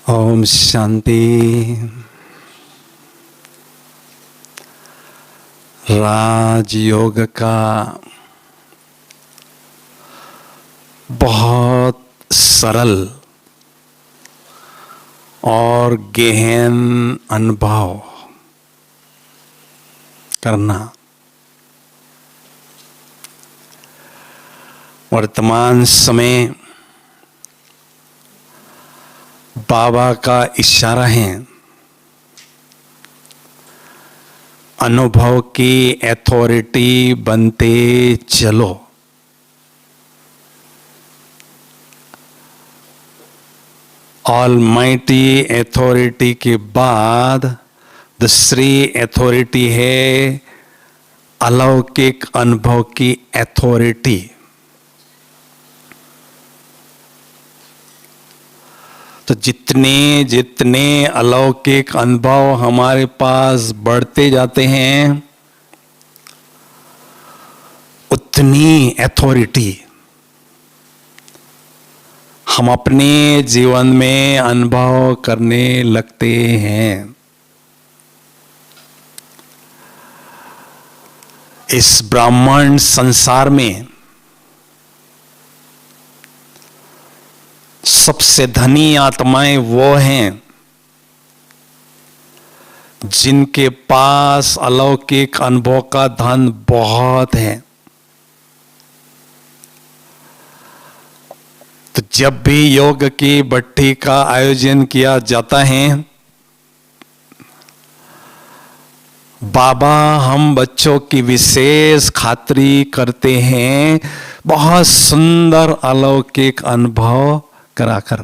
ओम शांति। राजयोग का बहुत सरल और गहन अनुभव करना वर्तमान समय बाबा का इशारा है। अनुभव की अथॉरिटी बनते चलो। ऑलमाइटी अथॉरिटी के बाद दूसरी अथॉरिटी है अलौकिक अनुभव की अथॉरिटी। तो जितने जितने अलौकिक अनुभव हमारे पास बढ़ते जाते हैं उतनी अथॉरिटी हम अपने जीवन में अनुभव करने लगते हैं। इस ब्रह्मांड संसार में सबसे धनी आत्माएं वो हैं जिनके पास अलौकिक अनुभव का धन बहुत है। तो जब भी योग की भट्टी का आयोजन किया जाता है, बाबा हम बच्चों की विशेष खातिरी करते हैं बहुत सुंदर अलौकिक अनुभव कराकर।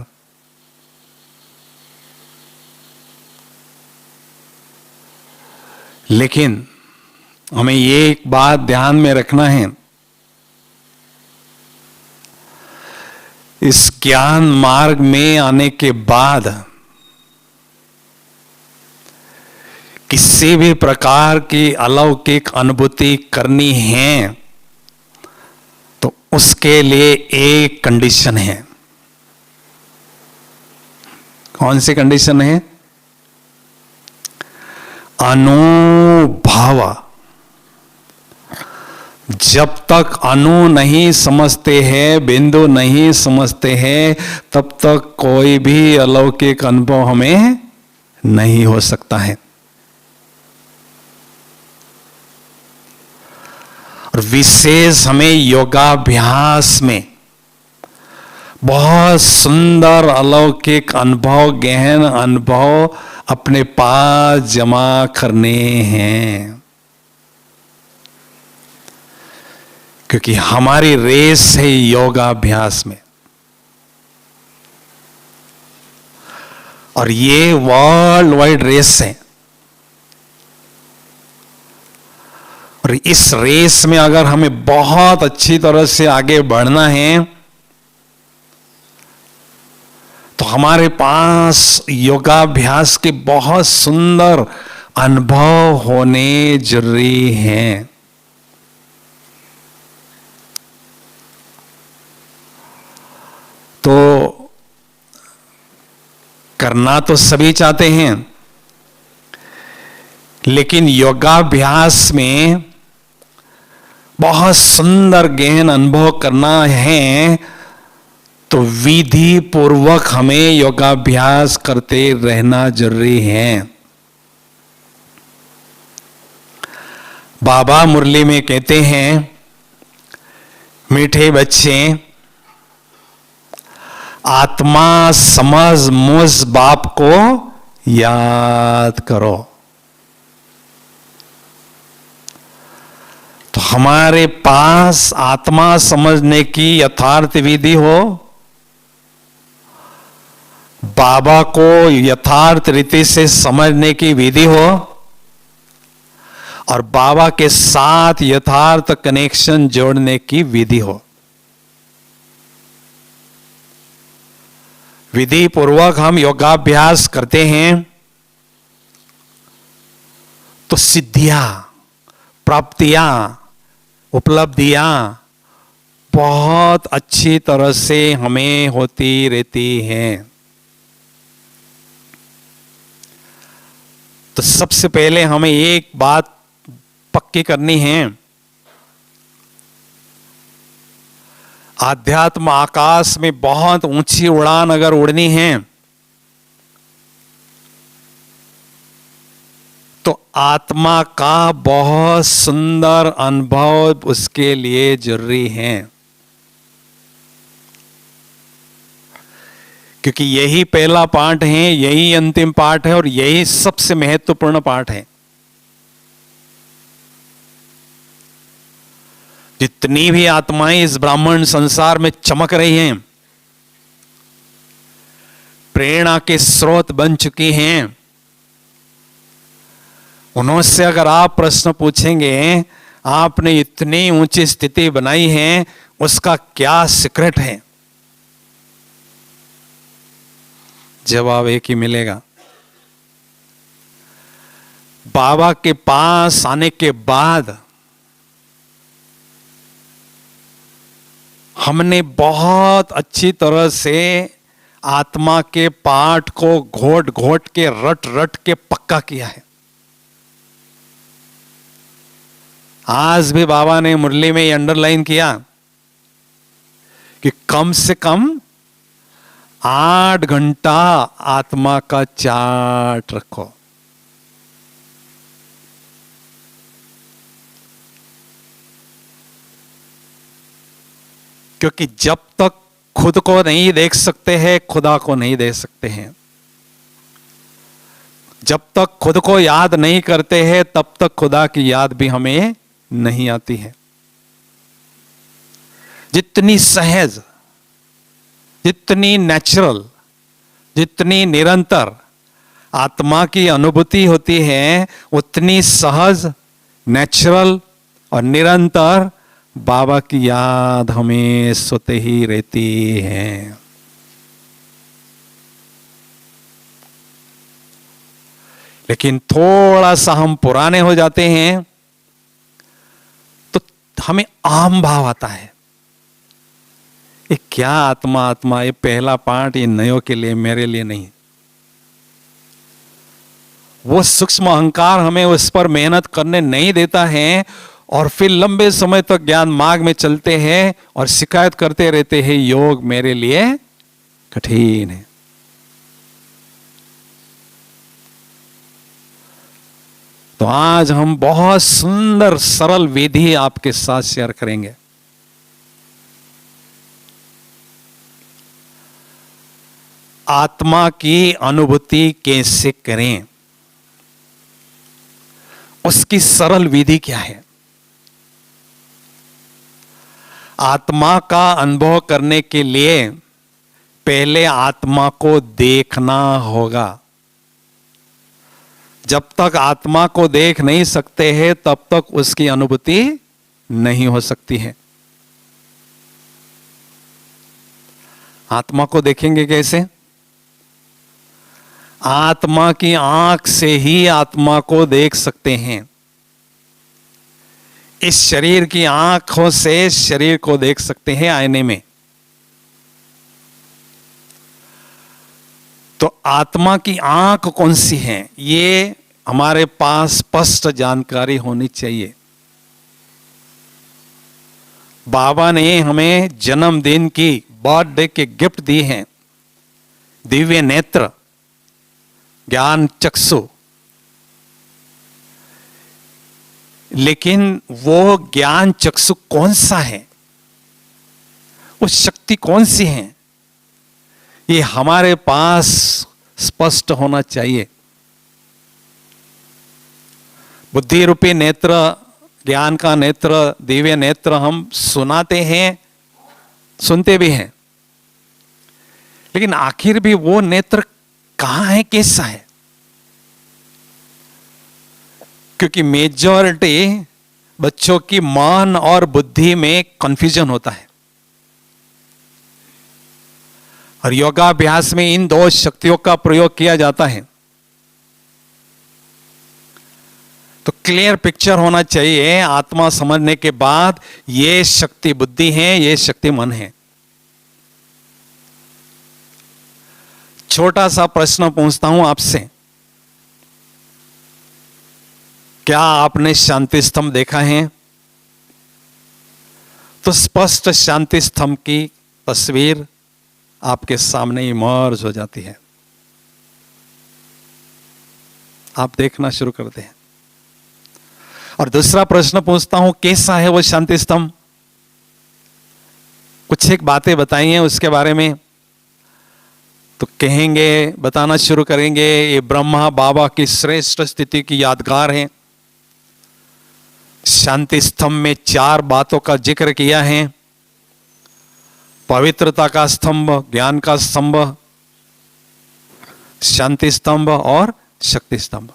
लेकिन हमें ये एक बात ध्यान में रखना है, इस ज्ञान मार्ग में आने के बाद किसी भी प्रकार की अलौकिक अनुभूति करनी है तो उसके लिए एक कंडीशन है। कौन सी कंडीशन है? अनुभव। जब तक अणु नहीं समझते हैं, बिंदु नहीं समझते हैं, तब तक कोई भी अलौकिक अनुभव हमें नहीं हो सकता है। और विशेष हमें योगाभ्यास में बहुत सुंदर अलौकिक अनुभव, गहन अनुभव अपने पास जमा करने हैं, क्योंकि हमारी रेस है योगाभ्यास में। और ये वर्ल्ड वाइड रेस है। और इस रेस में अगर हमें बहुत अच्छी तरह से आगे बढ़ना है तो हमारे पास योगाभ्यास के बहुत सुंदर अनुभव होने जरूरी हैं। तो करना तो सभी चाहते हैं, लेकिन योगाभ्यास में बहुत सुंदर गहन अनुभव करना है तो विधि पूर्वक हमें योगाभ्यास करते रहना जरूरी है। बाबा मुरली में कहते हैं, मीठे बच्चे आत्मा समझ मुझ बाप को याद करो। तो हमारे पास आत्मा समझने की यथार्थ विधि हो, बाबा को यथार्थ रीति से समझने की विधि हो, और बाबा के साथ यथार्थ कनेक्शन जोड़ने की विधि हो। विधि पूर्वक हम योगाभ्यास करते हैं तो सिद्धियां, प्राप्तियां, उपलब्धियां बहुत अच्छी तरह से हमें होती रहती हैं। तो सबसे पहले हमें एक बात पक्की करनी है, आध्यात्म आकाश में बहुत ऊंची उड़ान अगर उड़नी है तो आत्मा का बहुत सुंदर अनुभव उसके लिए जरूरी है, क्योंकि यही पहला पार्ट है, यही अंतिम पार्ट है और यही सबसे महत्वपूर्ण पार्ट है। जितनी भी आत्माएं इस ब्राह्मण संसार में चमक रही हैं, प्रेरणा के स्रोत बन चुकी हैं, उनसे अगर आप प्रश्न पूछेंगे आपने इतनी ऊंची स्थिति बनाई है, उसका क्या सीक्रेट है, जवाब एक ही मिलेगा। बाबा के पास आने के बाद हमने बहुत अच्छी तरह से आत्मा के पाठ को घोट घोट के रट रट के पक्का किया है। आज भी बाबा ने मुरली में ये अंडरलाइन किया कि कम से कम 8 घंटा आत्मा का चार्ट रखो। क्योंकि जब तक खुद को नहीं देख सकते हैं, खुदा को नहीं देख सकते हैं। जब तक खुद को याद नहीं करते हैं, तब तक खुदा की याद भी हमें नहीं आती है। जितनी सहज, जितनी नेचुरल, जितनी निरंतर आत्मा की अनुभूति होती है, उतनी सहज, नेचुरल और निरंतर बाबा की याद हमें सोते ही रहती है। लेकिन थोड़ा सा हम पुराने हो जाते हैं तो हमें आम भाव आता है, ये क्या आत्मा आत्मा, ये पहला पार्ट ये नयों के लिए, मेरे लिए नहीं। वो सूक्ष्म अहंकार हमें उस पर मेहनत करने नहीं देता है और फिर लंबे समय तक ज्ञान मार्ग में चलते हैं और शिकायत करते रहते हैं, योग मेरे लिए कठिन है। तो आज हम बहुत सुंदर सरल विधि आपके साथ शेयर करेंगे। आत्मा की अनुभूति कैसे करें, उसकी सरल विधि क्या है। आत्मा का अनुभव करने के लिए पहले आत्मा को देखना होगा। जब तक आत्मा को देख नहीं सकते हैं, तब तक उसकी अनुभूति नहीं हो सकती है। आत्मा को देखेंगे कैसे? आत्मा की आंख से ही आत्मा को देख सकते हैं। इस शरीर की आंखों से शरीर को देख सकते हैं आईने में। तो आत्मा की आंख कौन सी है, ये हमारे पास स्पष्ट जानकारी होनी चाहिए। बाबा ने हमें जन्मदिन की, बर्थडे के गिफ्ट दी हैं, दिव्य नेत्र, ज्ञान चक्षु। लेकिन वो ज्ञान चक्षु कौन सा है, वो शक्ति कौन सी है, ये हमारे पास स्पष्ट होना चाहिए। बुद्धि रूपी नेत्र, ज्ञान का नेत्र, दिव्य नेत्र हम सुनाते हैं, सुनते भी हैं, लेकिन आखिर भी वो नेत्र कहां है, कैसा है? क्योंकि मेजॉरिटी बच्चों की मन और बुद्धि में कंफ्यूजन होता है और योगाभ्यास में इन दो शक्तियों का प्रयोग किया जाता है। तो क्लियर पिक्चर होना चाहिए आत्मा समझने के बाद, ये शक्ति बुद्धि है, ये शक्ति मन है। छोटा सा प्रश्न पूछता हूं आपसे, क्या आपने शांति स्तंभ देखा है? तो स्पष्ट शांति स्तंभ की तस्वीर आपके सामने इमर्ज हो जाती है। आप देखना शुरू करते हैं। और दूसरा प्रश्न पूछता हूं, कैसा है वो शांति स्तंभ? कुछ एक बातें बताइए उसके बारे में। तो कहेंगे, बताना शुरू करेंगे, ये ब्रह्मा बाबा की श्रेष्ठ स्थिति की यादगार है। शांति स्तंभ में 4 बातों का जिक्र किया है। पवित्रता का स्तंभ, ज्ञान का स्तंभ, शांति स्तंभ और शक्ति स्तंभ।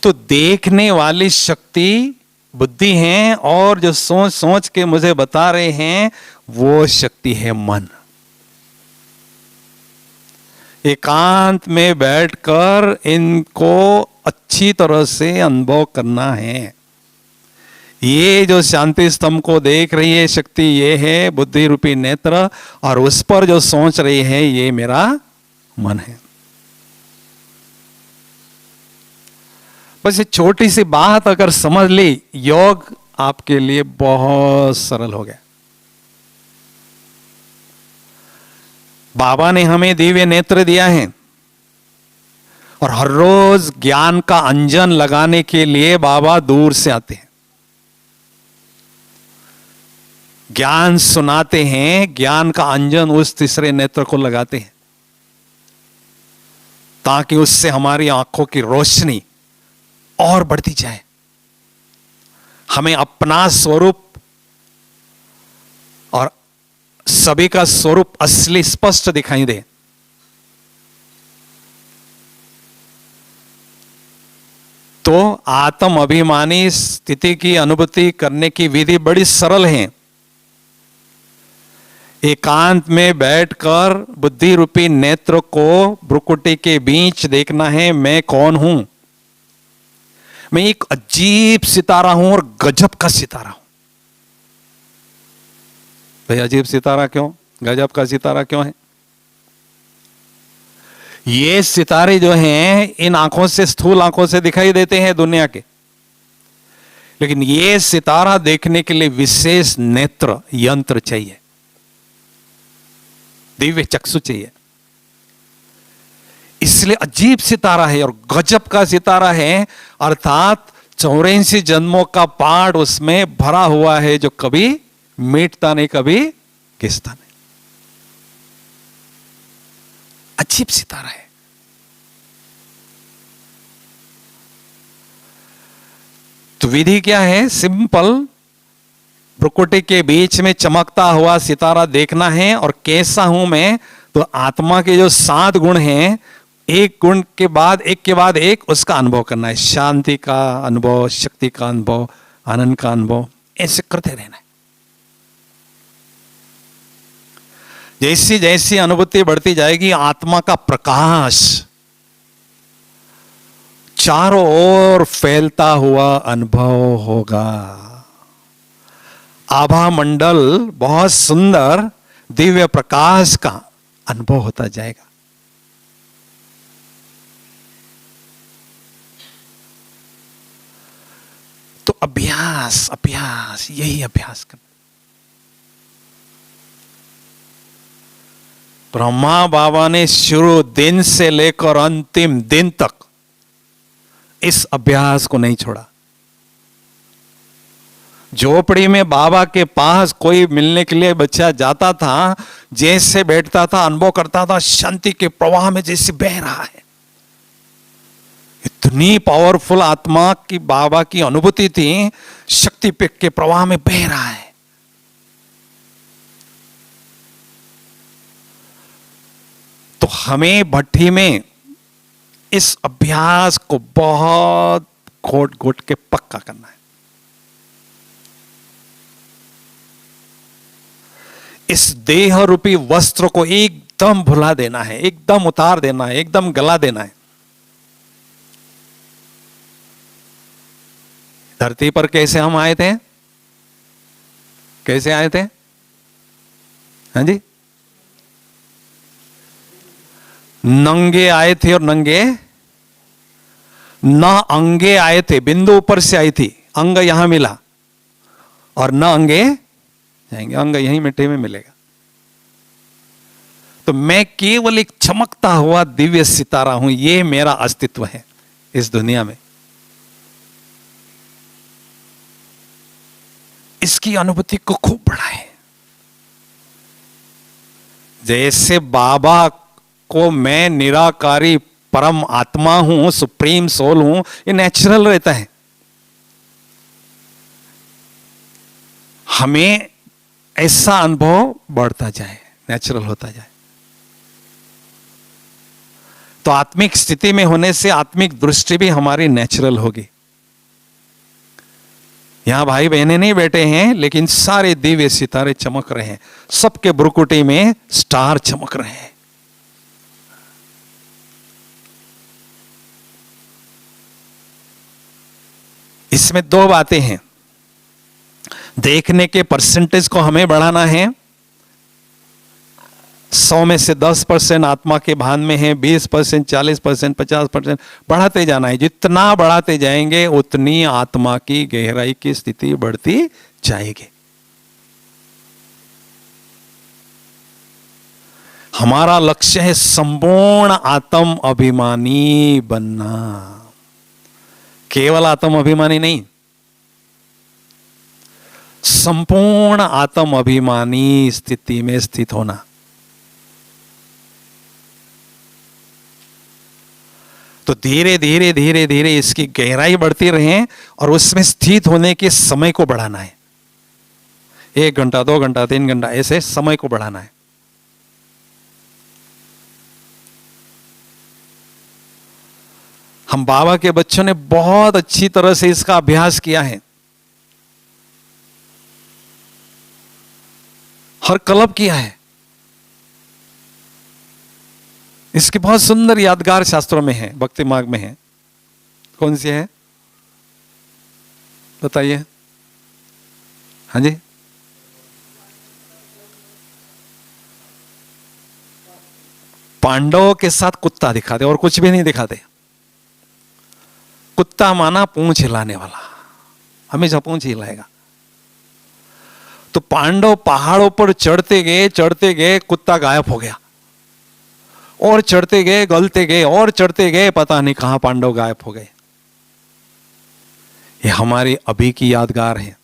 तो देखने वाली शक्ति बुद्धि है, और जो सोच सोच के मुझे बता रहे हैं वो शक्ति है मन। एकांत में बैठकर इनको अच्छी तरह से अनुभव करना है। ये जो शांति स्तंभ को देख रही है शक्ति, ये है बुद्धि रूपी नेत्र, और उस पर जो सोच रही है ये मेरा मन है। बस ये छोटी सी बात अगर समझ ली, योग आपके लिए बहुत सरल हो गया। बाबा ने हमें दिव्य नेत्र दिया है, और हर रोज ज्ञान का अंजन लगाने के लिए बाबा दूर से आते हैं, ज्ञान सुनाते हैं, ज्ञान का अंजन उस तीसरे नेत्र को लगाते हैं, ताकि उससे हमारी आंखों की रोशनी और बढ़ती जाए, हमें अपना स्वरूप और सभी का स्वरूप असली स्पष्ट दिखाई दे। तो आत्म अभिमानी स्थिति की अनुभूति करने की विधि बड़ी सरल है। एकांत में बैठकर बुद्धि रूपी नेत्र को भ्रुकुटी के बीच देखना है, मैं कौन हूं? मैं एक अजीब सितारा हूं, और गजब का सितारा हूं। भाई अजीब सितारा क्यों, गजब का सितारा क्यों है? ये सितारे जो हैं इन आंखों से, स्थूल आंखों से दिखाई देते हैं दुनिया के, लेकिन ये सितारा देखने के लिए विशेष नेत्र यंत्र चाहिए, दिव्य चक्षु चाहिए। इसलिए अजीब सितारा है और गजब का सितारा है, अर्थात 84 जन्मों का पाठ उसमें भरा हुआ है, जो कभी मिटता नहीं, कभी घिसता नहीं। अजीब सितारा है। तो विधि क्या है? सिंपल, भ्रुकुटी के बीच में चमकता हुआ सितारा देखना है। और कैसा हूं मैं? तो आत्मा के जो 7 गुण हैं, एक गुण के बाद एक उसका अनुभव करना है। शांति का अनुभव, शक्ति का अनुभव, आनंद का अनुभव, ऐसे करते रहना है। जैसी जैसी अनुभूति बढ़ती जाएगी, आत्मा का प्रकाश चारों ओर फैलता हुआ अनुभव होगा। आभा मंडल बहुत सुंदर दिव्य प्रकाश का अनुभव होता जाएगा। तो अभ्यास अभ्यास, यही अभ्यास करना। ब्रह्मा बाबा ने शुरू दिन से लेकर अंतिम दिन तक इस अभ्यास को नहीं छोड़ा। झोपड़ी में बाबा के पास कोई मिलने के लिए बच्चा जाता था, जैसे बैठता था अनुभव करता था शांति के प्रवाह में जैसे बह रहा है। इतनी पावरफुल आत्मा की बाबा की अनुभूति थी, शक्ति के प्रवाह में बह रहा है। तो हमें भट्ठी में इस अभ्यास को बहुत घोट घोट के पक्का करना है। इस देह रूपी वस्त्र को एकदम भुला देना है, एकदम उतार देना है, एकदम गला देना है। धरती पर कैसे हम आए थे? कैसे आए थे? हाँ जी, नंगे आए थे और न अंगे आए थे, बिंदु ऊपर से आई थी, अंग यहां मिला, और न अंगे जाएंगे, अंग यहीं मिट्टी में मिलेगा। तो मैं केवल एक चमकता हुआ दिव्य सितारा हूं, ये मेरा अस्तित्व है इस दुनिया में। इसकी अनुभूति को खूब बढ़ाए। जैसे बाबा को मैं निराकारी परम आत्मा हूं, सुप्रीम सोल हूं, ये नेचुरल रहता है। हमें ऐसा अनुभव बढ़ता जाए, नेचुरल होता जाए। तो आत्मिक स्थिति में होने से आत्मिक दृष्टि भी हमारी नेचुरल होगी। यहां भाई बहनें नहीं बैठे हैं, लेकिन सारे दिव्य सितारे चमक रहे हैं, सबके भ्रुकुटी में स्टार चमक रहे हैं। इसमें दो बातें हैं। देखने के परसेंटेज को हमें बढ़ाना है। 100 में से 10% आत्मा के भान में है, 20%, 40%, 50% बढ़ाते जाना है। जितना बढ़ाते जाएंगे उतनी आत्मा की गहराई की स्थिति बढ़ती जाएगी। हमारा लक्ष्य है संपूर्ण आत्म अभिमानी बनना, केवल आत्म अभिमानी नहीं, संपूर्ण आत्म अभिमानी स्थिति में स्थित होना। तो धीरे धीरे धीरे धीरे इसकी गहराई बढ़ती रहे और उसमें स्थित होने के समय को बढ़ाना है। 1 घंटा, 2 घंटा, 3 घंटा, ऐसे समय को बढ़ाना है। हम बाबा के बच्चों ने बहुत अच्छी तरह से इसका अभ्यास किया है। हर क्लब किया है। इसकी बहुत सुंदर यादगार शास्त्रों में है, भक्ति मार्ग में है। कौन सी है बताइए? हाँ जी, पांडवों के साथ कुत्ता दिखाते और कुछ भी नहीं दिखाते। कुत्ता माना पूंछ हिलाने वाला, हमेशा पूंछ हिलाएगा। तो पांडव पहाड़ों पर चढ़ते गए, कुत्ता गायब हो गया, और चढ़ते गए, गलते गए, और चढ़ते गए, पता नहीं कहां पांडव गायब हो गए। ये हमारी अभी की यादगार है।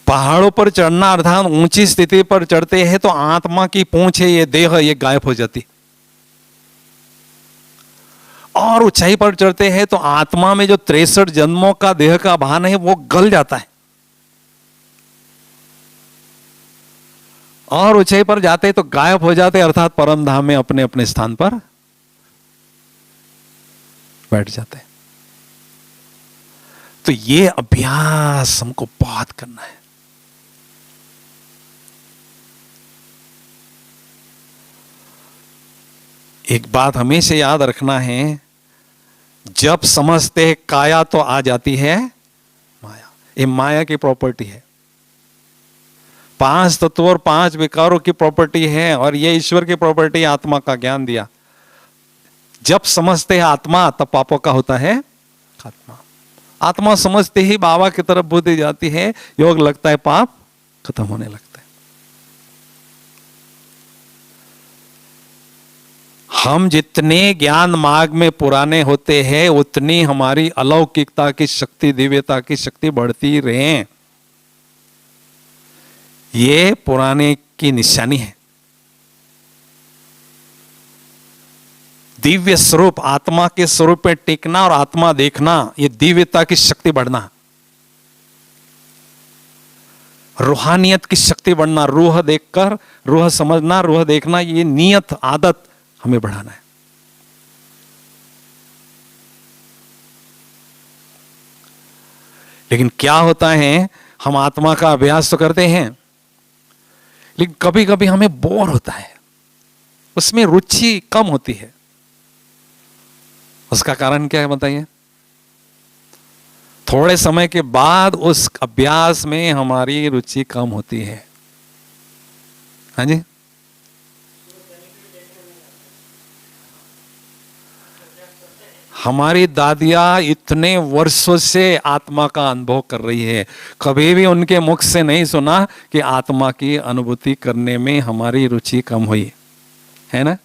पहाड़ों पर चढ़ना अर्थात ऊंची स्थिति पर चढ़ते हैं तो आत्मा की पूंछ है, ये देह, ये गायब हो जाती। और ऊंचाई पर चढ़ते हैं तो आत्मा में जो 63 जन्मों का देह का भान है वो गल जाता है। और ऊंचाई पर जाते तो गायब हो जाते, अर्थात परम धाम में अपने अपने स्थान पर बैठ जाते। तो ये अभ्यास हमको बहुत करना है। एक बात हमेशा याद रखना है, जब समझते हैं काया तो आ जाती है माया। ये माया की प्रॉपर्टी है। 5 तत्व और 5 विकारों की प्रॉपर्टी है, और ये ईश्वर की प्रॉपर्टी, आत्मा का ज्ञान दिया। जब समझते हैं आत्मा, तब पापों का होता है खात्मा। आत्मा समझते ही बाबा की तरफ बुद्धि जाती है, योग लगता है, पाप खत्म होने लगता है। हम जितने ज्ञान मार्ग में पुराने होते हैं उतनी हमारी अलौकिकता की शक्ति, दिव्यता की शक्ति बढ़ती रहे। ये पुराने की निशानी है। दिव्य स्वरूप, आत्मा के स्वरूप में टिकना और आत्मा देखना, ये दिव्यता की शक्ति बढ़ना, रूहानियत की शक्ति बढ़ना, रूह देखकर रूह समझना, रूह देखना, ये नियत आदत हमें बढ़ाना है। लेकिन क्या होता है, हम आत्मा का अभ्यास तो करते हैं, लेकिन कभी कभी हमें बोर होता है, उसमें रुचि कम होती है। उसका कारण क्या है बताइए? थोड़े समय के बाद उस अभ्यास में हमारी रुचि कम होती है। हाँ जी, हमारी दादियां इतने वर्षों से आत्मा का अनुभव कर रही है, कभी भी उनके मुख से नहीं सुना कि आत्मा की अनुभूति करने में हमारी रुचि कम हुई है ना।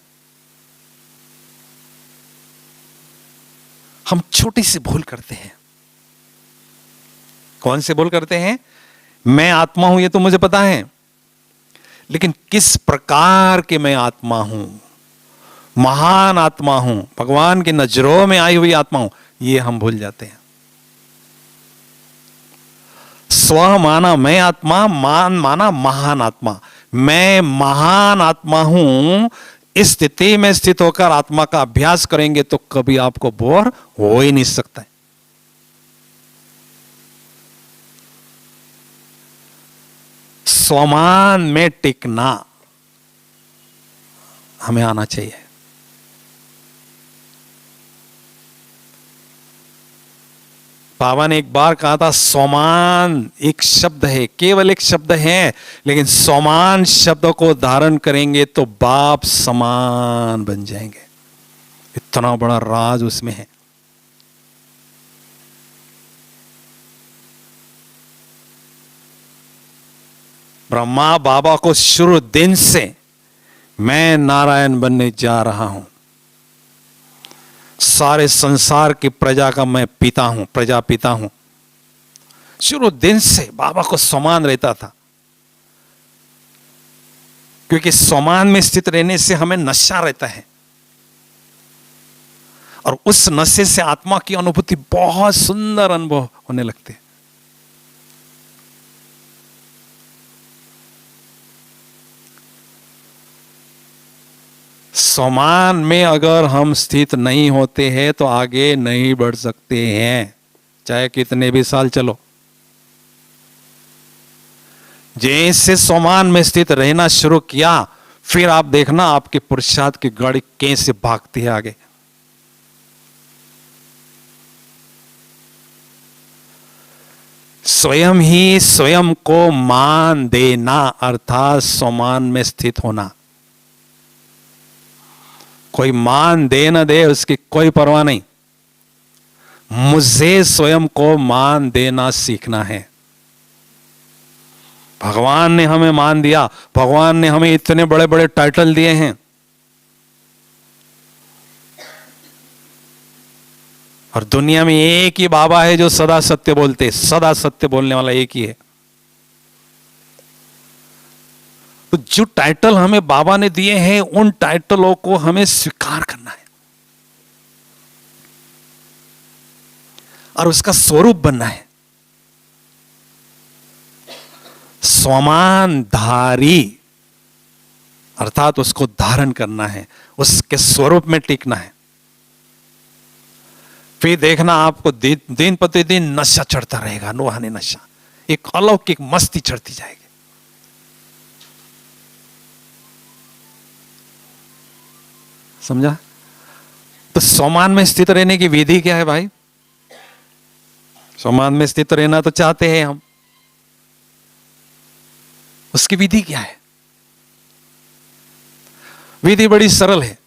हम छोटी सी भूल करते हैं। कौन सी भूल करते हैं? मैं आत्मा हूं ये तो मुझे पता है, लेकिन किस प्रकार के मैं आत्मा हूं, महान आत्मा हूं, भगवान की नजरों में आई हुई आत्मा हूं, ये हम भूल जाते हैं। स्व माना मैं आत्मा, मान माना महान आत्मा। मैं महान आत्मा हूं, इस स्थिति में स्थित होकर आत्मा का अभ्यास करेंगे तो कभी आपको बोर हो ही नहीं सकता है। स्वमान में टिकना हमें आना चाहिए। बाबा ने एक बार कहा था, स्वमान एक शब्द है, केवल एक शब्द है, लेकिन स्वमान शब्द को धारण करेंगे तो बाप समान बन जाएंगे। इतना बड़ा राज उसमें है। ब्रह्मा बाबा को शुरू दिन से मैं नारायण बनने जा रहा हूं, सारे संसार की प्रजा का मैं पिता हूं, प्रजापिता हूं, शुरू दिन से बाबा को समान रहता था। क्योंकि समान में स्थित रहने से हमें नशा रहता है, और उस नशे से आत्मा की अनुभूति बहुत सुंदर अनुभव होने लगते हैं। समान में अगर हम स्थित नहीं होते हैं तो आगे नहीं बढ़ सकते हैं, चाहे कितने भी साल चलो। जैसे समान में स्थित रहना शुरू किया, फिर आप देखना आपके पुरुषार्थ की गाड़ी कैसे भागती है आगे। स्वयं ही स्वयं को मान देना अर्थात समान में स्थित होना। कोई मान दे न दे उसकी कोई परवाह नहीं, मुझे स्वयं को मान देना सीखना है। भगवान ने हमें मान दिया, भगवान ने हमें इतने बड़े बड़े टाइटल दिए हैं, और दुनिया में एक ही बाबा है जो सदा सत्य बोलते, सदा सत्य बोलने वाला एक ही है। तो जो टाइटल हमें बाबा ने दिए हैं उन टाइटलों को हमें स्वीकार करना है और उसका स्वरूप बनना है। स्वमानधारी अर्थात उसको धारण करना है, उसके स्वरूप में टिकना है। फिर देखना आपको दिन प्रतिदिन नशा चढ़ता रहेगा, रूहानी नशा, एक अलौकिक मस्ती चढ़ती जाएगी। समझा? तो समान में स्थित रहने की विधि क्या है भाई? समान में स्थित रहना तो चाहते हैं हम, उसकी विधि क्या है? विधि बड़ी सरल है।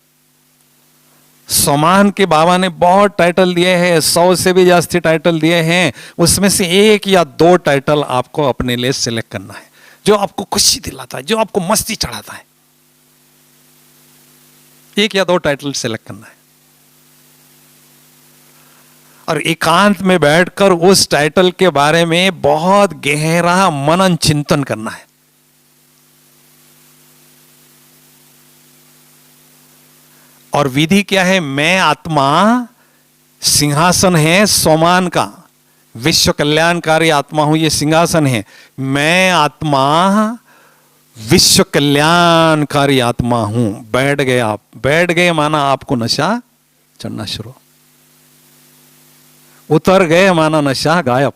समान के बाबा ने बहुत टाइटल दिए हैं, 100 से भी जास्ती टाइटल दिए हैं, उसमें से 1 या 2 टाइटल आपको अपने लिए सिलेक्ट करना है, जो आपको खुशी दिलाता है, जो आपको मस्ती चढ़ाता है। 1 या 2 टाइटल सेलेक्ट करना है और एकांत में बैठकर उस टाइटल के बारे में बहुत गहरा मनन चिंतन करना है। और विधि क्या है? मैं आत्मा सिंहासन है सोमान का, विश्व कल्याणकारी आत्मा हूं, ये सिंहासन है। मैं आत्मा विश्व कल्याणकारी आत्मा हूं। बैठ गए आप, बैठ गए माना आपको नशा चढ़ना शुरू, उतर गए माना नशा गायब।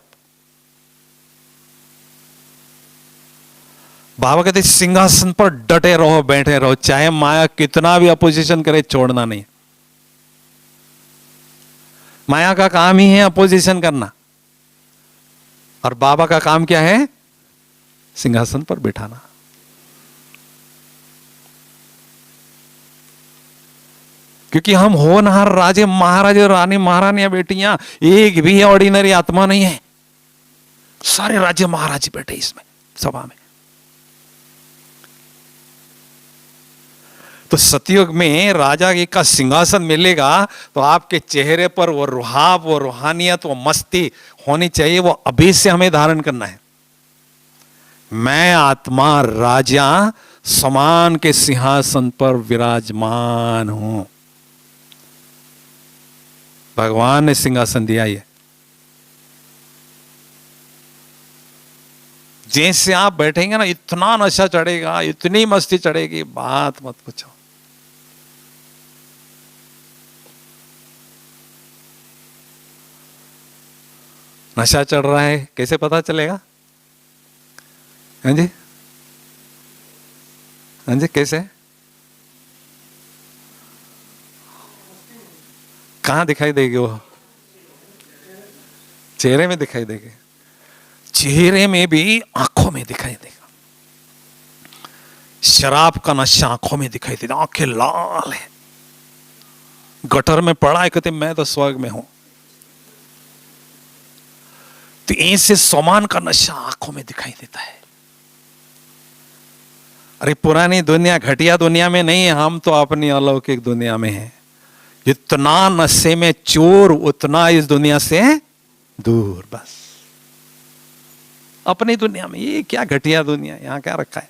बाबा कहते सिंहासन पर डटे रहो, बैठे रहो, चाहे माया कितना भी अपोजिशन करे, छोड़ना नहीं। माया का काम ही है अपोजिशन करना, और बाबा का काम क्या है? सिंहासन पर बिठाना। क्योंकि हम होनहार राजे महाराजे रानी महारानियां बेटियां, एक भी ऑर्डिनरी आत्मा नहीं है, सारे राज्य महाराज बैठे इसमें सभा में। तो सतयुग में राजा का सिंहासन मिलेगा तो आपके चेहरे पर वो रुहाब, वो रूहानियत, वो मस्ती होनी चाहिए। वो अभी से हमें धारण करना है। मैं आत्मा राजा समान के सिंहासन पर विराजमान हूं। भगवान ने सिंहासन दिया है। जैसे आप बैठेंगे ना, इतना नशा चढ़ेगा, इतनी मस्ती चढ़ेगी, बात मत पूछो। नशा चढ़ रहा है कैसे पता चलेगा? हाँ जी, हाँ जी, कैसे? कहां दिखाई देगी वो? चेहरे में दिखाई देगी, चेहरे में भी, आंखों में दिखाई देगा। शराब का नशा आंखों में दिखाई देगा, आंखें लाल है, गटर में पड़ा है, कहते मैं तो स्वर्ग में हूं। तो ऐसे समान का नशा आंखों में दिखाई देता है। अरे पुरानी दुनिया, घटिया दुनिया में नहीं है, हम तो अपनी अलौकिक दुनिया में हैं। जितना नशे में चोर उतना इस दुनिया से दूर। बस अपनी दुनिया में। ये क्या घटिया दुनिया, यहां क्या रखा है?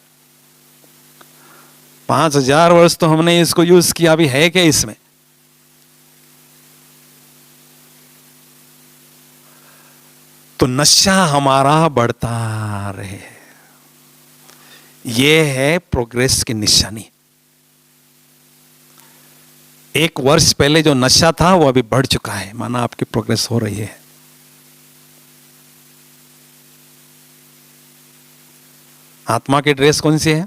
5000 वर्ष तो हमने इसको यूज किया, अभी है क्या इसमें? तो नशा हमारा बढ़ता रहे, यह है प्रोग्रेस की निशानी। एक वर्ष पहले जो नशा था वो अभी बढ़ चुका है, माना आपकी प्रोग्रेस हो रही है। आत्मा की ड्रेस कौन सी है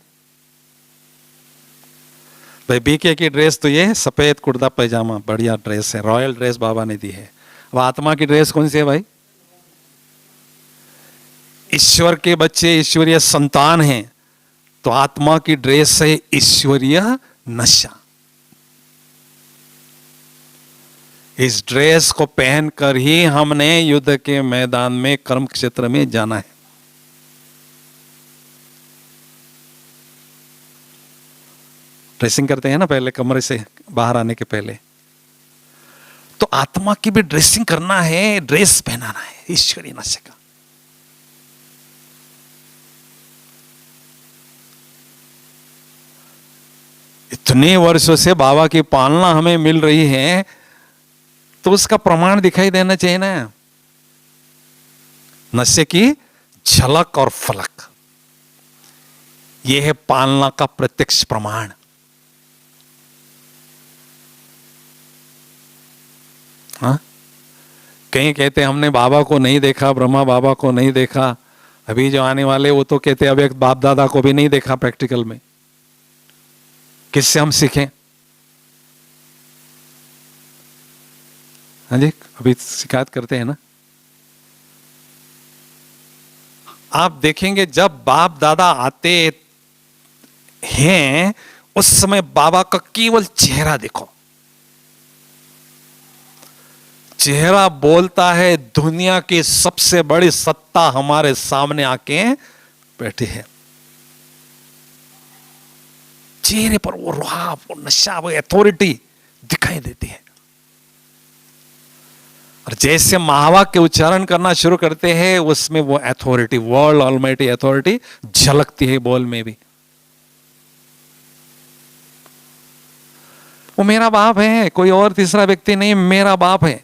भाई? बीके की ड्रेस तो ये सफेद कुर्ता पैजामा, बढ़िया ड्रेस है, रॉयल ड्रेस बाबा ने दी है। अब आत्मा की ड्रेस कौन सी है भाई? ईश्वर के बच्चे, ईश्वरीय संतान हैं, तो आत्मा की ड्रेस है ईश्वरीय नशा। इस ड्रेस को पहनकर ही हमने युद्ध के मैदान में, कर्म क्षेत्र में जाना है। ड्रेसिंग करते हैं ना पहले, कमरे से बाहर आने के पहले। तो आत्मा की भी ड्रेसिंग करना है, ड्रेस पहनाना है ईश्वरीय नशे का। इतने वर्षों से बाबा की पालना हमें मिल रही है, तो उसका प्रमाण दिखाई देना चाहिए ना। नशे की झलक और फलक, यह है पालना का प्रत्यक्ष प्रमाण। हाँ, कहीं कहते हमने बाबा को नहीं देखा, ब्रह्मा बाबा को नहीं देखा। अभी जो आने वाले वो तो कहते अब एक बाप दादा को भी नहीं देखा प्रैक्टिकल में। किससे हम सीखें? हाँ जी, अभी शिकायत करते हैं ना। आप देखेंगे जब बाप दादा आते हैं, उस समय बाबा का केवल चेहरा देखो। चेहरा बोलता है, दुनिया की सबसे बड़ी सत्ता हमारे सामने आके बैठी है। चेहरे पर वो रुहाब, वो नशा, वो अथॉरिटी दिखाई देती है। और जैसे महावाक्य उच्चारण करना शुरू करते हैं, उसमें वो अथॉरिटी, वर्ल्ड ऑलमाइटी अथॉरिटी झलकती है बोल में भी। वो मेरा बाप है, कोई और तीसरा व्यक्ति नहीं, मेरा बाप है।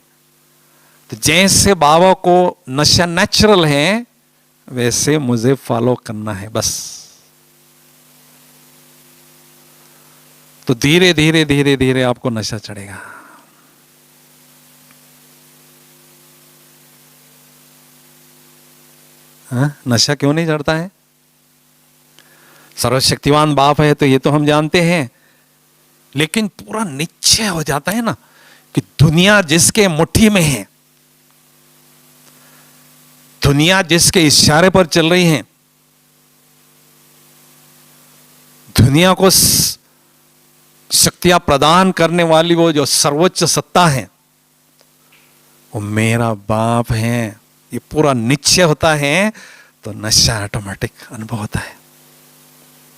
तो जैसे बाबा को नशा नेचुरल है, वैसे मुझे फॉलो करना है बस। तो धीरे धीरे धीरे धीरे आपको नशा चढ़ेगा। हाँ? नशा क्यों नहीं चढ़ता है? सर्वशक्तिवान बाप है तो ये तो हम जानते हैं, लेकिन पूरा निश्चय हो जाता है ना कि दुनिया जिसके मुट्ठी में है, दुनिया जिसके इशारे पर चल रही है, दुनिया को शक्तियां प्रदान करने वाली वो जो सर्वोच्च सत्ता है, वो मेरा बाप है, ये पूरा निश्चय होता है, तो नशा ऑटोमेटिक अनुभव होता है।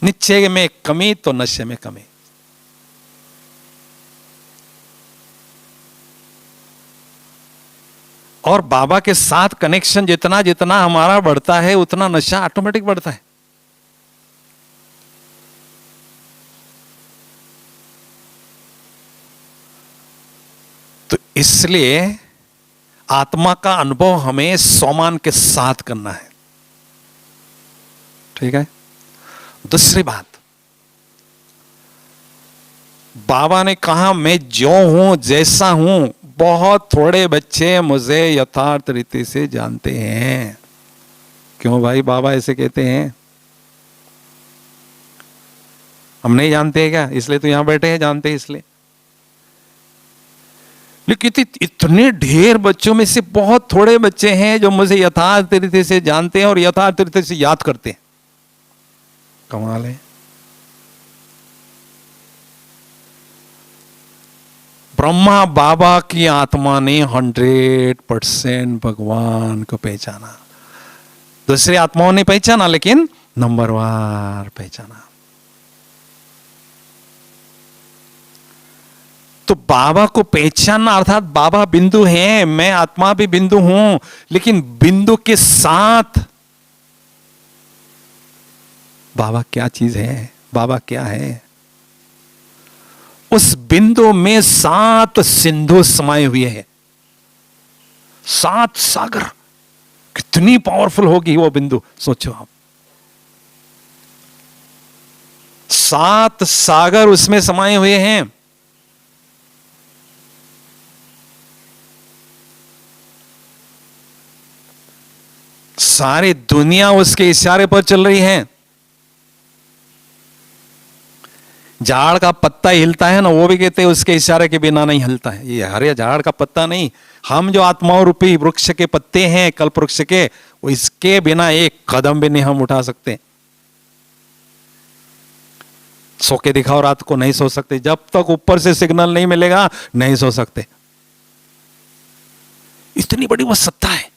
निश्चय में कमी तो नशे में कमी। और बाबा के साथ कनेक्शन जितना जितना हमारा बढ़ता है, उतना नशा ऑटोमेटिक बढ़ता है। तो इसलिए आत्मा का अनुभव हमें सोमान के साथ करना है। ठीक है। दूसरी बात, बाबा ने कहा मैं जो हूं जैसा हूं, बहुत थोड़े बच्चे मुझे यथार्थ रीति से जानते हैं। क्यों भाई बाबा ऐसे कहते हैं? हम नहीं जानते हैं क्या? इसलिए तो यहां बैठे हैं, जानते हैं इसलिए। लेकिन इतने ढेर बच्चों में से बहुत थोड़े बच्चे हैं जो मुझे यथार्थ रीति से जानते हैं और यथार्थ रीति से याद करते हैं। कमाल है। ब्रह्मा बाबा की आत्मा ने 100% भगवान को पहचाना। दूसरी आत्माओं ने पहचाना, लेकिन नंबरवार पहचाना। तो बाबा को पहचानना अर्थात बाबा बिंदु हैं, मैं आत्मा भी बिंदु हूं, लेकिन बिंदु के साथ बाबा क्या चीज है, बाबा क्या है? उस बिंदु में 7 सिंधु समाये हुए हैं, 7 सागर। कितनी पावरफुल होगी वो बिंदु, सोचो आप। 7 सागर उसमें समाये हुए हैं। सारी दुनिया उसके इशारे पर चल रही है। झाड़ का पत्ता हिलता है ना, वो भी कहते हैं उसके इशारे के बिना नहीं हिलता है। ये हरे झाड़ का पत्ता नहीं, हम जो आत्माओं रूपी वृक्ष के पत्ते हैं, कल्प वृक्ष के, वो इसके बिना एक कदम भी नहीं हम उठा सकते। सो के दिखाओ, रात को नहीं सो सकते, जब तक ऊपर से सिग्नल नहीं मिलेगा नहीं सो सकते। इतनी बड़ी वो सत्ता है।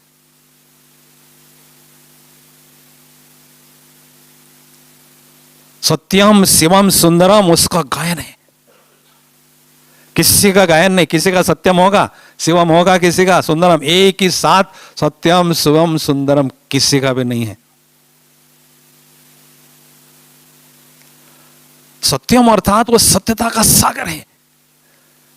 सत्यम शिवम सुंदरम उसका गायन है। किसी का गायन नहीं, किसी का सत्यम होगा, शिवम होगा, किसी का सुंदरम, एक ही साथ सत्यम शिवम सुंदरम किसी का भी नहीं है। सत्यम अर्थात वो सत्यता का सागर है,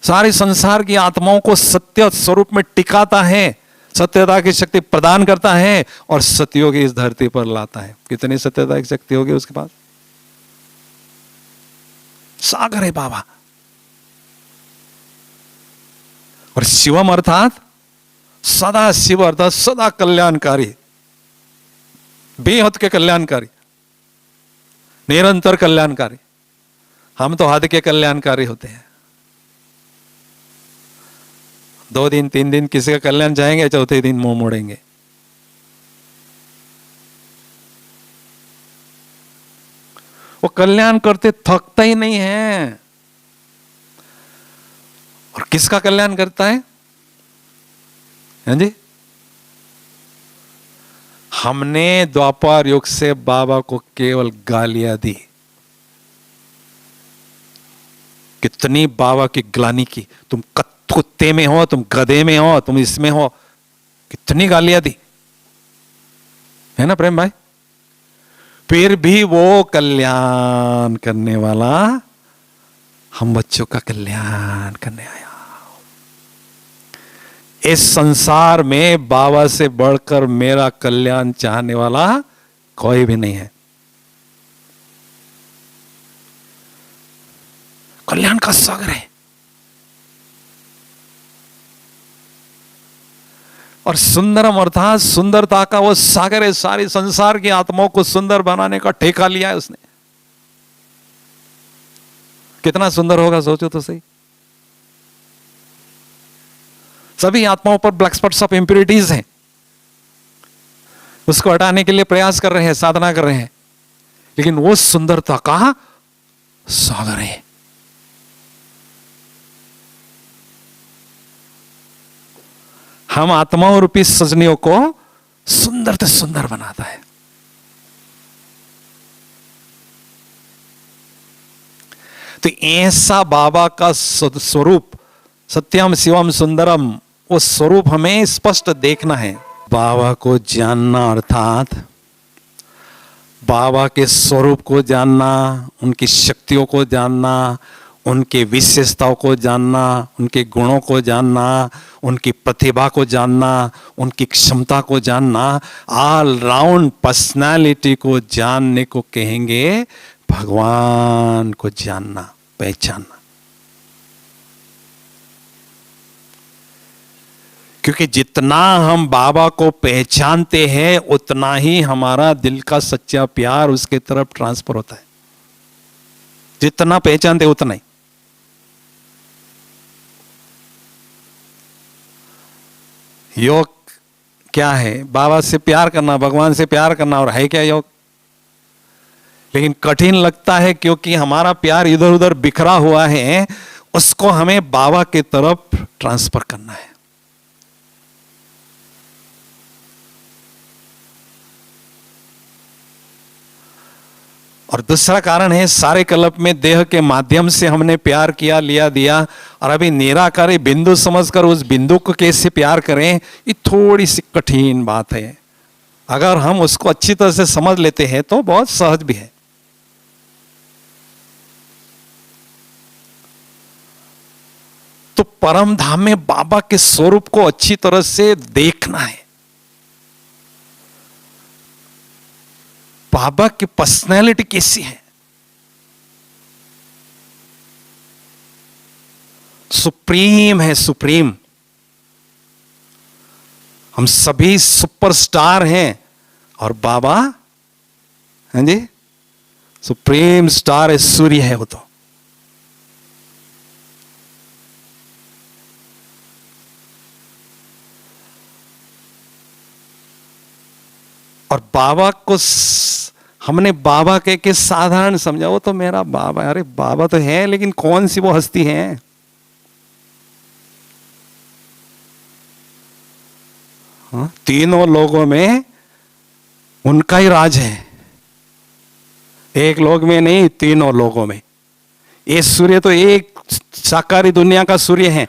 सारे संसार की आत्माओं को सत्य स्वरूप में टिकाता है, सत्यता की शक्ति प्रदान करता है और सत्यों की इस धरती पर लाता है। कितनी सत्यता की शक्ति होगी उसके पास? सागर है बाबा। और शिवम अर्थात सदा शिव अर्थात सदा कल्याणकारी, बेहद के कल्याणकारी, निरंतर कल्याणकारी। हम तो हद के कल्याणकारी होते हैं। 2 दिन 3 दिन किसी का कल्याण जाएंगे, चौथे दिन मुंह मोड़ेंगे। वो कल्याण करते थकता ही नहीं है। और किसका कल्याण करता है? जी, हमने द्वापर युग से बाबा को केवल गालियां दी। कितनी बाबा की ग्लानि की, तुम कुत्ते में हो, तुम गधे में हो, तुम इसमें हो, कितनी गालियां दी है ना प्रेम भाई। फिर भी वो कल्याण करने वाला हम बच्चों का कल्याण करने आया। इस संसार में बाबा से बढ़कर मेरा कल्याण चाहने वाला कोई भी नहीं है। कल्याण का सागर है। और सुंदरम अर्थात सुंदरता का वो सागर है। सारी संसार की आत्माओं को सुंदर बनाने का ठेका लिया है उसने। कितना सुंदर होगा सोचो तो सही। सभी आत्माओं पर ब्लैक स्पॉट्स ऑफ इंप्योरिटीज हैं, उसको हटाने के लिए प्रयास कर रहे हैं, साधना कर रहे हैं, लेकिन वो सुंदरता का सागर है। हम आत्माओं रूपी सजनियों को सुंदर से सुंदर बनाता है। तो ऐसा बाबा का स्वरूप, सत्यम शिवम सुंदरम, वो स्वरूप हमें स्पष्ट देखना है। बाबा को जानना अर्थात बाबा के स्वरूप को जानना, उनकी शक्तियों को जानना, उनके विशेषताओं को जानना, उनके गुणों को जानना, उनकी प्रतिभा को जानना, उनकी क्षमता को जानना, ऑल राउंड पर्सनालिटी को जानने को कहेंगे भगवान को जानना, पहचानना। क्योंकि जितना हम बाबा को पहचानते हैं उतना ही हमारा दिल का सच्चा प्यार उसके तरफ ट्रांसफर होता है। जितना पहचानते उतना ही। योग क्या है? बाबा से प्यार करना, भगवान से प्यार करना। और है क्या योग? लेकिन कठिन लगता है क्योंकि हमारा प्यार इधर उधर बिखरा हुआ है, उसको हमें बाबा की तरफ ट्रांसफर करना है। और दूसरा कारण है, सारे कल्प में देह के माध्यम से हमने प्यार किया, लिया, दिया, और अभी निराकारी बिंदु समझकर उस बिंदु को कैसे प्यार करें, ये थोड़ी सी कठिन बात है। अगर हम उसको अच्छी तरह से समझ लेते हैं तो बहुत सहज भी है। तो परम धाम में बाबा के स्वरूप को अच्छी तरह से देखना है। बाबा की पर्सनैलिटी कैसी है? सुप्रीम है, सुप्रीम। हम सभी सुपरस्टार हैं और बाबा, हाँ जी, सुप्रीम स्टार है, सूर्य है वो तो। और बाबा को हमने बाबा कह के साधारण समझा, वो तो मेरा बाबा है। अरे बाबा तो है, लेकिन कौन सी वो हस्ती है? हाँ? तीनों लोगों में उनका ही राज है। एक लोग में नहीं, तीनों लोगों में। ये सूर्य तो एक साकारी दुनिया का सूर्य है।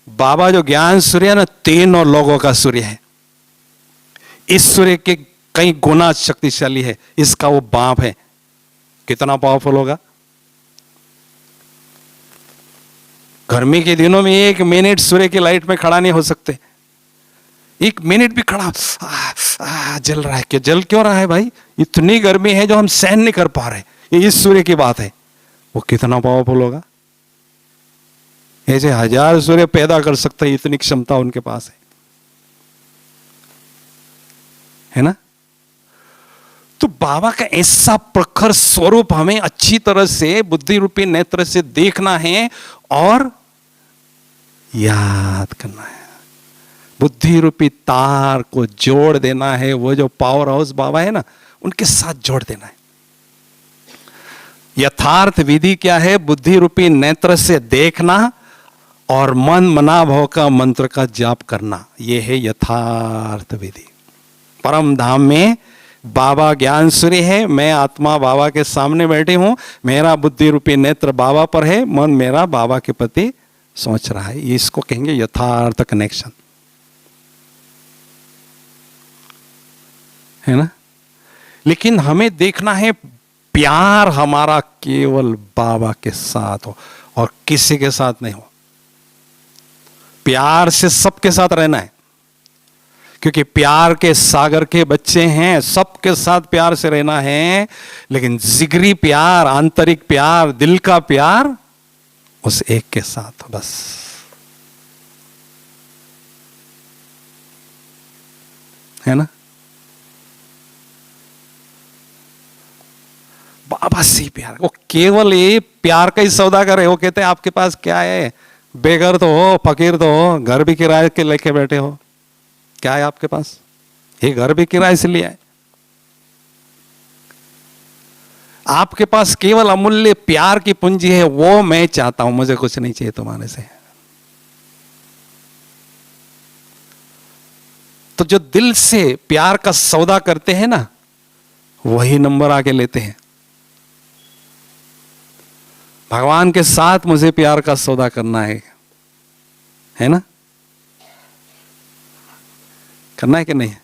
बाबा जो ज्ञान सूर्य है ना, तीनों लोगों का सूर्य है। इस सूर्य के कई गुना शक्तिशाली है। इसका वो बाप है, कितना पावरफुल होगा। गर्मी के दिनों में 1 मिनट सूर्य की लाइट में खड़ा नहीं हो सकते। 1 मिनट भी खड़ा जल रहा है। क्यों जल क्यों रहा है भाई? इतनी गर्मी है जो हम सहन नहीं कर पा रहे। ये इस सूर्य की बात है। वो कितना पावरफुल होगा। ऐसे 1000 सूर्य पैदा कर सकते हैं, इतनी क्षमता उनके पास है ना। तो बाबा का ऐसा प्रखर स्वरूप हमें अच्छी तरह से बुद्धि रूपी नेत्र से देखना है और याद करना है। बुद्धि रूपी तार को जोड़ देना है। वो जो पावर हाउस बाबा है ना, उनके साथ जोड़ देना है। यथार्थ विधि क्या है? बुद्धि रूपी नेत्र से देखना और मन मनाभाव का मंत्र का जाप करना। यह है यथार्थ विधि। परम धाम में बाबा ज्ञान सूर्य है, मैं आत्मा बाबा के सामने बैठी हूं, मेरा बुद्धि रूपी नेत्र बाबा पर है, मन मेरा बाबा के प्रति सोच रहा है। इसको कहेंगे यथार्थ कनेक्शन, है ना। लेकिन हमें देखना है प्यार हमारा केवल बाबा के साथ हो और किसी के साथ नहीं हो। प्यार से सबके साथ रहना है, क्योंकि प्यार के सागर के बच्चे हैं। सबके साथ प्यार से रहना है, लेकिन जिगरी प्यार, आंतरिक प्यार, दिल का प्यार उस एक के साथ बस। है ना। बाबा से प्यार, वो केवल ये प्यार का ही सौदा करे। वो कहते हैं आपके पास क्या है? बेघर तो हो, फकीर तो हो, घर भी किराए के लेके बैठे हो, क्या है आपके पास? ये घर भी किराए से लिया है। आपके पास केवल अमूल्य प्यार की पूंजी है, वो मैं चाहता हूं। मुझे कुछ नहीं चाहिए तुम्हारे से। तो जो दिल से प्यार का सौदा करते हैं ना, वही नंबर आके लेते हैं। भगवान के साथ मुझे प्यार का सौदा करना है ना? करना है कि नहीं?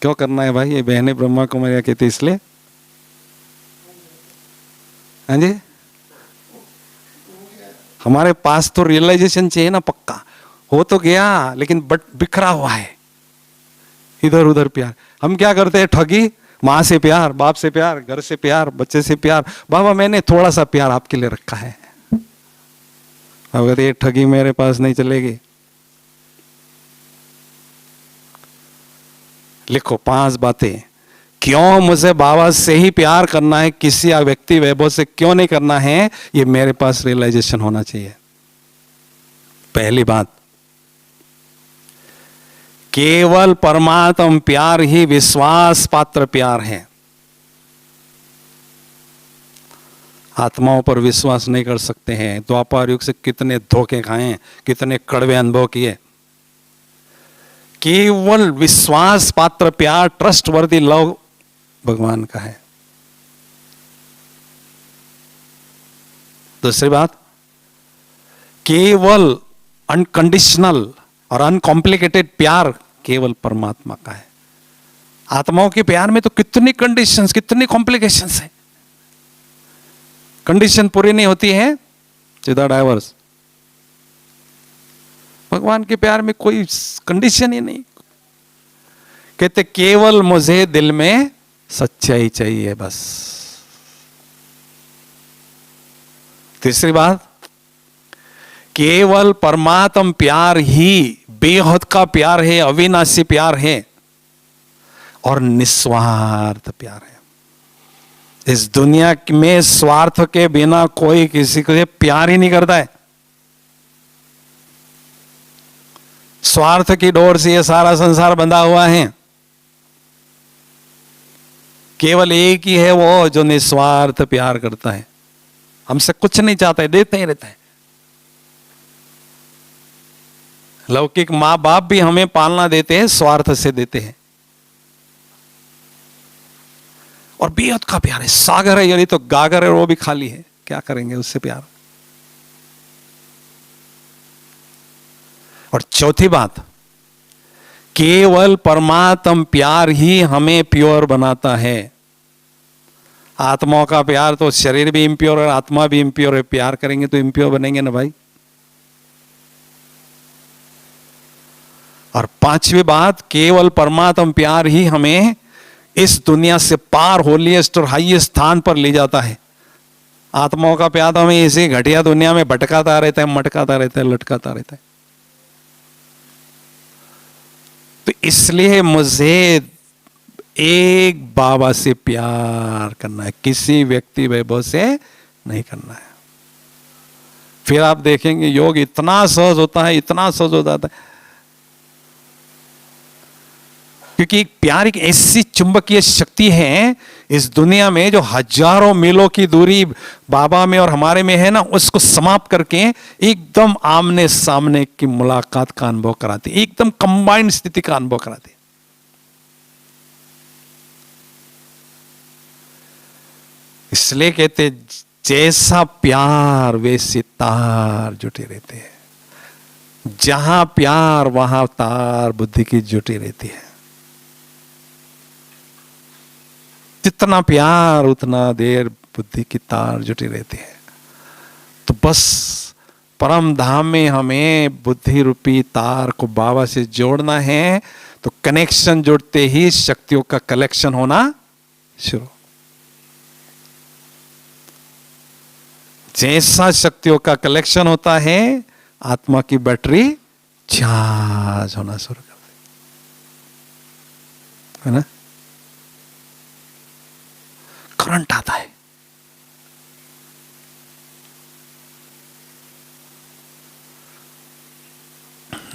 क्यों करना है भाई? ये बहने ब्रह्मा कुमारियां कहती इसलिए। हाँ जी, हमारे पास तो रियलाइजेशन चाहिए ना, पक्का हो तो गया, लेकिन बट बिखरा हुआ है इधर उधर प्यार। हम क्या करते हैं? ठगी, माँ से प्यार, बाप से प्यार, घर से प्यार, बच्चे से प्यार। बाबा मैंने थोड़ा सा प्यार आपके लिए रखा है। अगर ये ठगी मेरे पास नहीं चलेगी। लिखो 5 बातें, क्यों मुझे बाबा से ही प्यार करना है, किसी व्यक्ति वैभव से क्यों नहीं करना है, ये मेरे पास रियलाइजेशन होना चाहिए। पहली बात, केवल परमात्म प्यार ही विश्वास पात्र प्यार है। आत्माओं पर विश्वास नहीं कर सकते हैं। द्वापर युग से कितने धोखे खाए, कितने कड़वे अनुभव किए। केवल विश्वास पात्र प्यार, ट्रस्ट वर्दी लव भगवान का है। दूसरी बात, केवल अनकंडीशनल और अनकॉम्प्लिकेटेड प्यार केवल परमात्मा का है। आत्माओं के प्यार में तो कितनी कंडीशंस, कितनी कॉम्प्लिकेशंस है। कंडीशन पूरी नहीं होती है, सीधा डाइवर्स। भगवान के प्यार में कोई कंडीशन ही नहीं। कहते केवल मुझे दिल में सच्चाई चाहिए बस। तीसरी बात, केवल परमात्म प्यार ही बेहद का प्यार है, अविनाशी प्यार है और निस्वार्थ प्यार है। इस दुनिया में स्वार्थ के बिना कोई किसी को प्यार ही नहीं करता है। स्वार्थ की डोर से ये सारा संसार बंधा हुआ है। केवल एक ही है वो जो निस्वार्थ प्यार करता है, हमसे कुछ नहीं चाहता है, देते ही रहता है। लौकिक माँ बाप भी हमें पालना देते हैं, स्वार्थ से देते हैं। और बेहद का प्यार है, सागर है, यदि तो गागर है, वो भी खाली है, क्या करेंगे उससे प्यार। और चौथी बात, केवल परमात्म प्यार ही हमें प्योर बनाता है। आत्माओं का प्यार तो शरीर भी इम्प्योर है, आत्मा भी इम्प्योर है। प्यार करेंगे तो इम्प्योर बनेंगे ना भाई। और पांचवी बात, केवल परमात्म प्यार ही हमें इस दुनिया से पार होलीएस्ट और हाईएस्ट स्थान पर ले जाता है। आत्माओं का प्यार तो हमें इसी घटिया दुनिया में भटकाता रहता है, मटकाता रहता है, लटकाता रहता है। तो इसलिए मुझे एक बाबा से प्यार करना है, किसी व्यक्ति वैभव से नहीं करना है। फिर आप देखेंगे योग इतना सहज होता है, इतना सहज हो जाता है। क्योंकि प्यार एक ऐसी चुंबकीय शक्ति है इस दुनिया में जो हजारों मीलों की दूरी बाबा में और हमारे में है ना, उसको समाप्त करके एकदम आमने सामने की मुलाकात का अनुभव कराती, एकदम कंबाइंड स्थिति का अनुभव कराती। इसलिए कहते जैसा प्यार वैसे तार जुटे रहते हैं। जहां प्यार वहां तार बुद्धि की जुटी रहती है। जितना प्यार उतना देर बुद्धि की तार जुटी रहती है। तो बस परम धाम में हमें बुद्धि रूपी तार को बाबा से जोड़ना है। तो कनेक्शन जुड़ते ही शक्तियों का कलेक्शन होना शुरू। जैसा शक्तियों का कलेक्शन होता है, आत्मा की बैटरी चार्ज होना शुरू कर देती है ना, करंट आता है।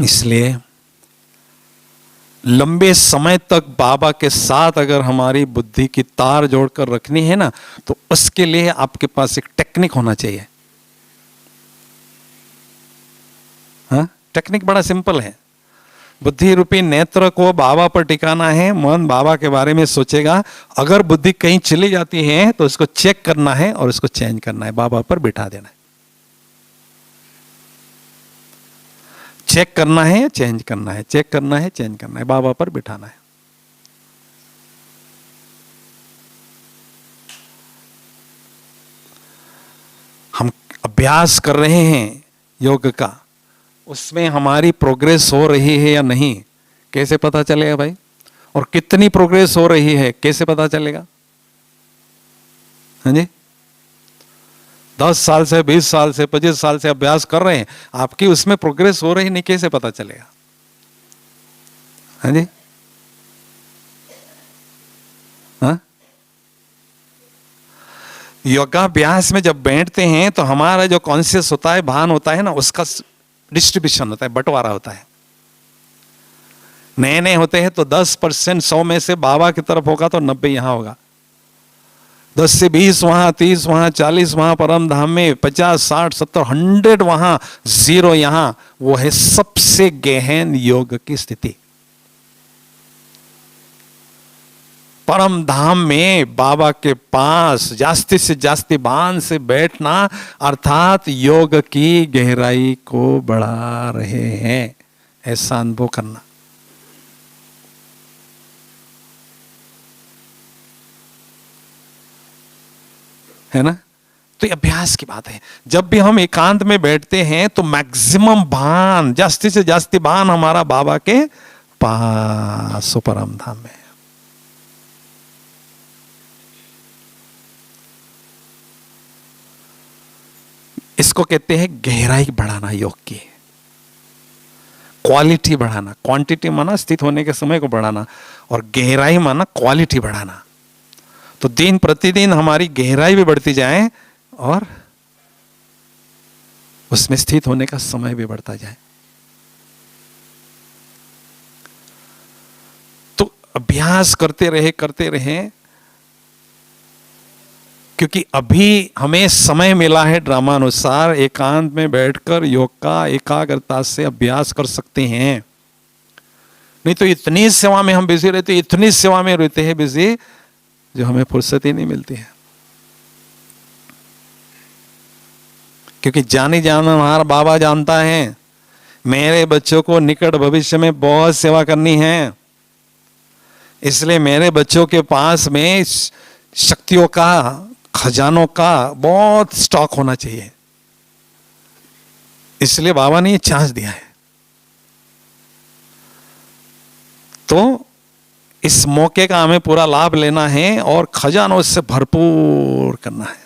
इसलिए लंबे समय तक बाबा के साथ अगर हमारी बुद्धि की तार जोड़कर रखनी है ना, तो उसके लिए आपके पास एक टेक्निक होना चाहिए। हाँ, टेक्निक बड़ा सिंपल है। बुद्धि रूपी नेत्र को बाबा पर टिकाना है, मन बाबा के बारे में सोचेगा। अगर बुद्धि कहीं चली जाती है तो उसको चेक करना है और उसको चेंज करना है, बाबा पर बिठा देना है। चेक करना है, चेंज करना है, चेक करना है, चेंज करना है, बाबा पर बिठाना है। हम अभ्यास कर रहे हैं योग का, उसमें हमारी प्रोग्रेस हो रही है या नहीं, कैसे पता चलेगा भाई? और कितनी प्रोग्रेस हो रही है कैसे पता चलेगा? हाँ जी, 10 साल से, 20 साल से, 25 साल से अभ्यास कर रहे हैं, आपकी उसमें प्रोग्रेस हो रही नहीं, कैसे पता चलेगा? हाँ जी, हाँ? योगाभ्यास में जब बैठते हैं तो हमारा जो कॉन्शियस होता है, भान होता है ना, उसका डिस्ट्रीब्यूशन होता है, बंटवारा होता है। नए नए होते हैं तो 10%, 100 में से बाबा की तरफ होगा तो 90 यहां होगा, 10 से 20 वहां, 30 वहां, 40 वहां परम धाम में, 50, 60, 70, 100 वहां, 0 यहां। वो है सबसे गहन योग की स्थिति। परम धाम में बाबा के पास जास्ती से जास्ती भान से बैठना, अर्थात योग की गहराई को बढ़ा रहे हैं, ऐसा अनुभव करना है ना। तो ये अभ्यास की बात है। जब भी हम एकांत में बैठते हैं तो मैक्सिमम भान, जास्ती से जास्ती भान हमारा बाबा के पास परम धाम में। इसको कहते हैं गहराई बढ़ाना योग की, क्वालिटी बढ़ाना। क्वांटिटी माना स्थित होने के समय को बढ़ाना, और गहराई माना क्वालिटी बढ़ाना। तो दिन प्रतिदिन हमारी गहराई भी बढ़ती जाए और उसमें स्थित होने का समय भी बढ़ता जाए। तो अभ्यास करते रहे, क्योंकि अभी हमें समय मिला है ड्रामानुसार, एकांत में बैठकर योग का एकाग्रता से अभ्यास कर सकते हैं। नहीं तो इतनी सेवा में हम बिजी रहते, इतनी सेवा में रहते हैं बिजी, जो हमें फुर्सत ही नहीं मिलती है। क्योंकि जानी जाना हमारा बाबा जानता है, मेरे बच्चों को निकट भविष्य में बहुत सेवा करनी है, इसलिए मेरे बच्चों के पास में शक्तियों का, खजानों का बहुत स्टॉक होना चाहिए। इसलिए बाबा ने ये चांस दिया है। तो इस मौके का हमें पूरा लाभ लेना है और खजानों से भरपूर करना है।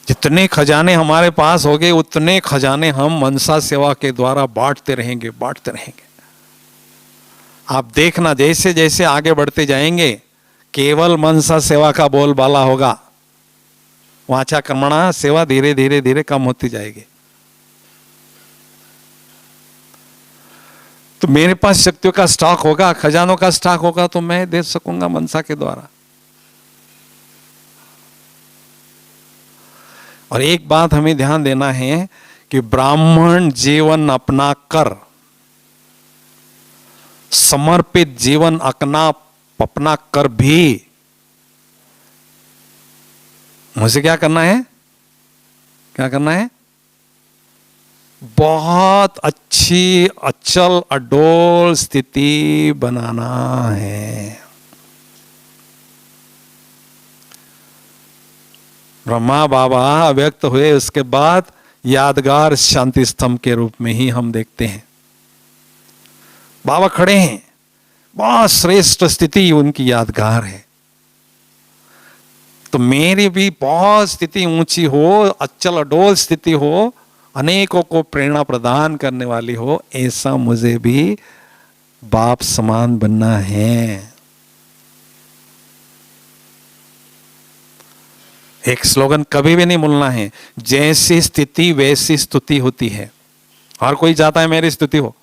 जितने खजाने हमारे पास हो गए, उतने खजाने हम मनसा सेवा के द्वारा बांटते रहेंगे। आप देखना, जैसे जैसे आगे बढ़ते जाएंगे, केवल मनसा सेवा का बोलबाला होगा, वाचा कर्मणा सेवा धीरे धीरे कम होती जाएगी। तो मेरे पास शक्तियों का स्टॉक होगा, खजानों का स्टॉक होगा, तो मैं दे सकूंगा मनसा के द्वारा। और एक बात हमें ध्यान देना है कि ब्राह्मण जीवन अपना कर, समर्पित जीवन अपना कर भी मुझे क्या करना है? बहुत अच्छी अचल अडोल स्थिति बनाना है। ब्रह्मा बाबा व्यक्त हुए, उसके बाद यादगार शांति स्तंभ के रूप में ही हम देखते हैं। बाबा खड़े हैं, बहुत श्रेष्ठ स्थिति उनकी यादगार है। तो मेरी भी बहुत स्थिति ऊंची हो, अचल अडोल स्थिति हो, अनेकों को प्रेरणा प्रदान करने वाली हो, ऐसा मुझे भी बाप समान बनना है। एक स्लोगन कभी भी नहीं भूलना है, जैसी स्थिति वैसी स्तुति होती है। हर कोई चाहता है मेरी स्तुति हो,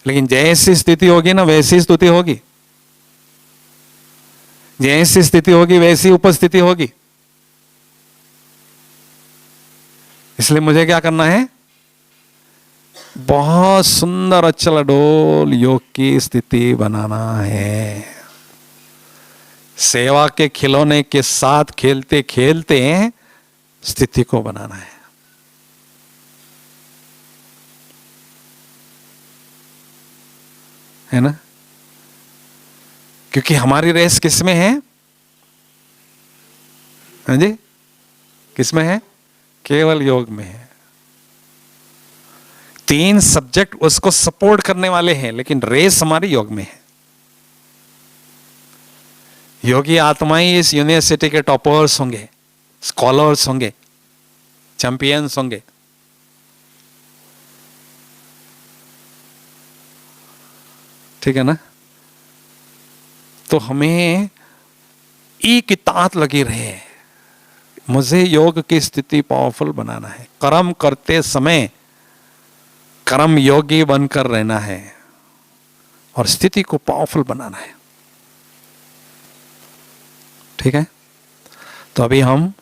लेकिन जैसी स्थिति होगी ना वैसी स्तुति होगी, जैसी स्थिति होगी वैसी उपस्थिति होगी। इसलिए मुझे क्या करना है, बहुत सुंदर अचल अडोल योग की स्थिति बनाना है। सेवा के खिलौने के साथ खेलते खेलते स्थिति को बनाना है ना? क्योंकि हमारी रेस किसमें है? हाँ जी, किसमें है? केवल योग में है। 3 सब्जेक्ट उसको सपोर्ट करने वाले हैं, लेकिन रेस हमारी योग में है। योगी आत्माएं इस यूनिवर्सिटी के टॉपर्स होंगे, स्कॉलर्स होंगे, चैंपियंस होंगे। ठीक है ना? तो हमें ई की तात लगी रहे, मुझे योग की स्थिति पावरफुल बनाना है। कर्म करते समय कर्म योगी बनकर रहना है और स्थिति को पावरफुल बनाना है। ठीक है? तो अभी हम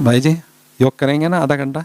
भाई जी योग करेंगे ना आधा घंटा।